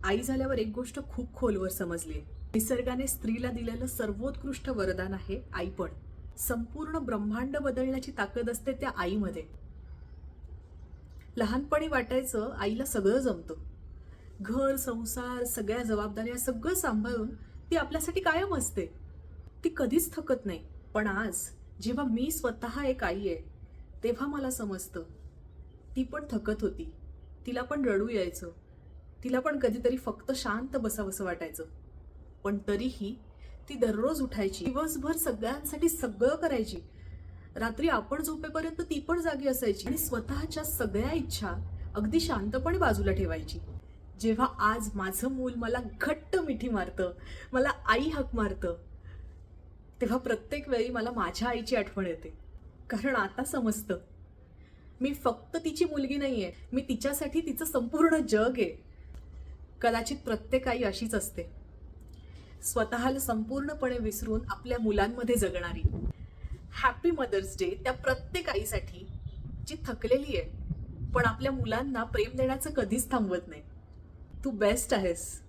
आई झाल्यावर एक गोष्ट खूप खोलवर समजली. निसर्गाने स्त्रीला दिलेलं सर्वोत्कृष्ट वरदान आहे आईपण. संपूर्ण ब्रह्मांड बदलण्याची ताकद असते त्या आईमध्ये. लहानपणी वाटायचं आईला सगळं जमतं. घर, संसार, सगळ्या जबाबदाऱ्या सगळं सांभाळून ती आपल्यासाठी कायम असते. ती कधीच थकत नाही. पण आज जेव्हा मी स्वतः एक आई आहे, तेव्हा मला समजतं ती पण थकत होती. तिला पण रडू यायचं. तिला पण कधीतरी फक्त शांत बसावंसं वाटायचं. पण तरीही ती दररोज उठायची, दिवसभर सगळ्यांसाठी सगळं करायची. रात्री आपण झोपेपर्यंत ती पण जागी असायची आणि स्वतःच्या सगळ्या इच्छा अगदी शांतपणे बाजूला ठेवायची. जेव्हा आज माझं मूल मला घट्ट मिठी मारतं, मला आई हाक मारतं, तेव्हा प्रत्येक वेळी मला माझ्या आईची आठवण येते. कारण आता समजतं मी फक्त तिची मुलगी नाहीये, मी तिच्यासाठी तिचं संपूर्ण जग आहे. कदाचित प्रत्येक आई अशीच असते, स्वतःला संपूर्णपणे विसरून आपल्या मुलांमध्ये जगणारी. हॅपी मदर्स डे त्या प्रत्येक आईसाठी जी थकलेली आहे पण आपल्या मुलांना प्रेम देण्याचं कधीच थांबवत नाही. तू बेस्ट आहेस.